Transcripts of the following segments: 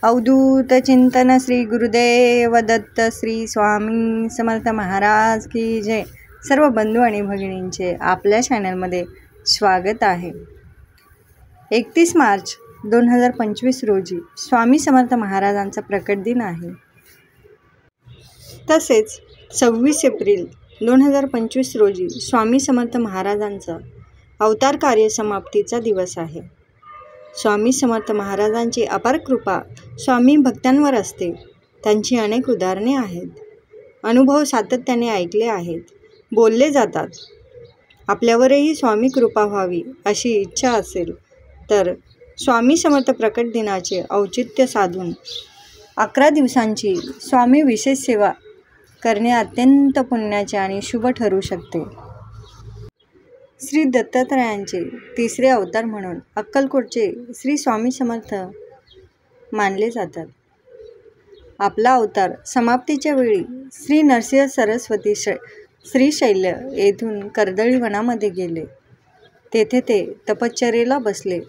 अवधूत चिंतन श्री गुरुदेव दत्त श्री स्वामी समर्थ महाराज की जय। सर्व बंधू आणि भगिनींचे आपल्या चॅनलमध्ये स्वागत आहे। 31 मार्च 2025 रोजी स्वामी समर्थ महाराजांचा प्रकट दिन आहे। तसेच 26 एप्रिल 2025 रोजी स्वामी समर्थ महाराजांचा अवतार कार्य समाप्तीचा दिवस आहे। स्वामी समर्थ महाराजांची अपार कृपा स्वामी भक्तांवर असते। त्यांची अनेक उदाहरणे आहेत, अनुभव सातत्याने ऐकले आहेत, बोलले जातात। आपल्यावरही स्वामी कृपा व्हावी अशी इच्छा असेल तर स्वामी समर्थ प्रकट दिनाचे औचित्य साधून 11 दिवसांची स्वामी विशेष सेवा करणे अत्यंत पुण्याचे आणि शुभ ठरू शकते। श्री दत्तात्रयांचे तिसरे अवतार म्हणून अक्कलकोटचे श्री स्वामी समर्थ मानले जातात। आपला अवतार समाप्तीच्या वेळी श्री नरसिंह सरस्वती श्रीशैल्य येथून कर्दळी वनामध्ये गेले। तेथे ते तपश्चर्येला बसले।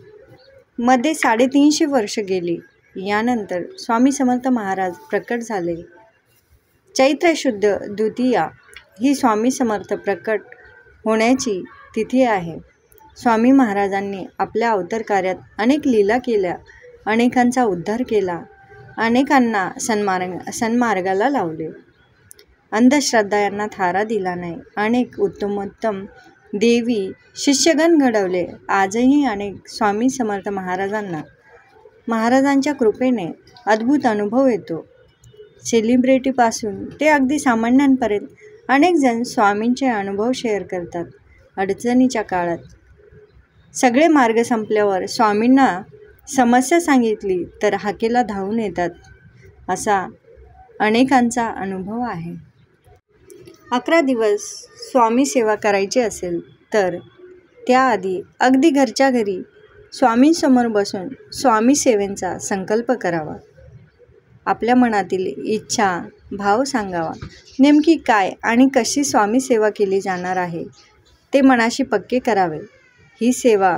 मध्ये 350 वर्ष गेली। यानंतर स्वामी समर्थ महाराज प्रकट झाले। चैत्र शुद्ध द्वितीया ही स्वामी समर्थ प्रकट होण्याची तिथी आहे। स्वामी महाराजांनी आपल्या अवतार कार्यात अनेक लीला केल्या, अनेकांचा उद्धार केला, अनेकांना सन्मार्गाला लावले, अंधश्रद्धा यांना थारा दिला नाही, अनेक उत्तमोत्तम देवी शिष्यगण घडवले। आजही अनेक स्वामी समर्थ महाराजांच्या कृपेने अद्भुत अनुभव येतो। सेलिब्रिटीपासून ते अगदी सामान्यांपर्यंत अनेक जण स्वामींचे अनुभव शेअर करतात। अडचणीच्या काळात सगळे मार्ग संपल्यावर स्वामींना समस्या सांगितली तर हाकेला धावून येतात, असा अनेकांचा अनुभव आहे। 11 दिवस स्वामी सेवा करायची असेल तर त्याआधी अगदी घरच्या घरी स्वामींसमोर बसून स्वामी सेवेचा संकल्प करावा। आपल्या मनातील इच्छा भाव सांगावा। नेमकी काय आणि कशी स्वामी सेवा केली जाणार आहे ते मनाशी पक्के करावे। ही सेवा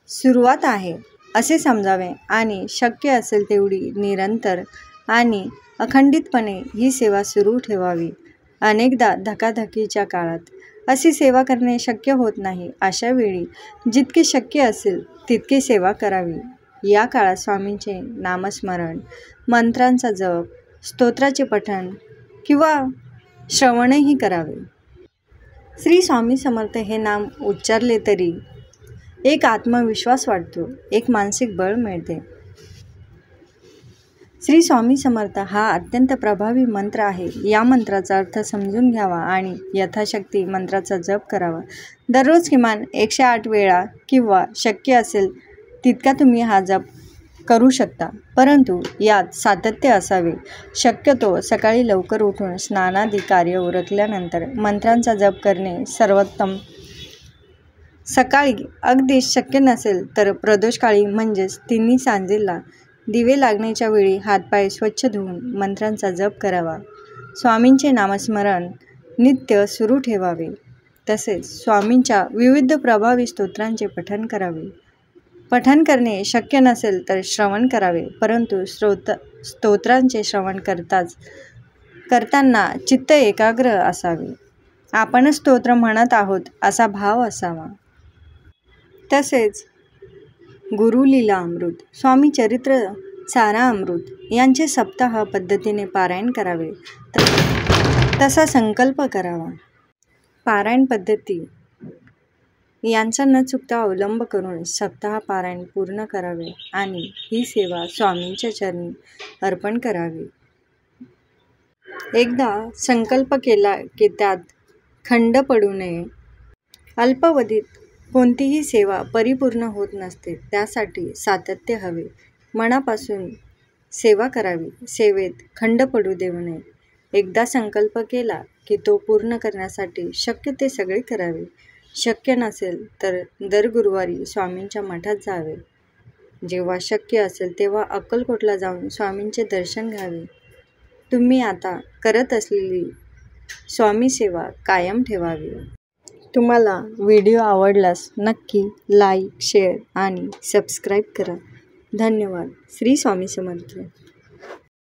सुरुवात आहे असे समजावे आणि शक्य असेल तेवढी निरंतर आणि अखंडितपणे ही सेवा सुरू ठेवावी। अनेकदा धकाधकीच्या काळात अशी सेवा करणे शक्य होत नाही। अशा वेळी जितके शक्य असेल तितकी सेवा करावी। या काळात स्वामींचे नामस्मरण, मंत्रांचा जप, स्तोत्राचे पठण किंवा श्रवणही करावे। श्री स्वामी समर्थ हे नाम उच्चारले तरी एक आत्मविश्वास वाटतो, एक मानसिक बळ मिळते। श्री स्वामी समर्थ हा अत्यंत प्रभावी मंत्र आहे। या मंत्राचा अर्थ समजून घ्यावा आणि यथाशक्ती मंत्राचा जप करावा। दररोज किमान 108 वेळा किंवा शक्य असेल तितका तुम्ही हा जप करू शकता, परंतु यात सातत्य असावे। शक्यतो सकाळी लवकर उठून स्नानादी कार्य उरकल्यानंतर मंत्रांचा जप करणे सर्वोत्तम। सकाळी अगदी शक्य नसेल तर प्रदोषकाळी म्हणजेच तिन्ही सांजेला दिवे लागण्याच्या वेळी हातपाय स्वच्छ धुवून मंत्रांचा जप करावा। स्वामींचे नामस्मरण नित्य सुरू ठेवावे। तसेच स्वामींच्या विविध प्रभावी स्तोत्रांचे पठण करावे। पठण करणे शक्य नसेल तर श्रवण करावे, परंतु स्तोत्रांचे श्रवण करताना चित्त एकाग्र असावे। आपण स्तोत्र म्हणत आहोत असा भाव असावा। तसेच गुरुलीला अमृत, स्वामी चरित्र सारा अमृत यांचे सप्ताह पद्धतीने पारायण करावे, तसा संकल्प करावा। पारायण पद्धती यांचा न चुकता अवलंब करून सप्ताह पारायण पूर्ण करावे आणि ही सेवा स्वामींच्या चरणी अर्पण करावी। एकदा संकल्प केला की त्यात खंड पडू नये। अल्पावधीत कोणतीही सेवा परिपूर्ण होत नसते, त्यासाठी सातत्य हवे। मनापासून सेवा करावी, सेवेत खंड पडू देऊ नये। एकदा संकल्प केला की तो पूर्ण करण्यासाठी शक्य ते सगळे करावे। शक्य नसेल तर दर गुरुवारी स्वामींच्या मठात जावे। जेव्हा शक्य असेल तेव्हा अक्कलकोटला जाऊन स्वामींचे दर्शन घ्यावे। तुम्ही आता करत असलेली स्वामी सेवा कायम ठेवावी। तुम्हाला व्हिडिओ आवडल्यास नक्की लाईक, शेअर आणि सबस्क्राईब करा। धन्यवाद. श्री स्वामी समर्थ.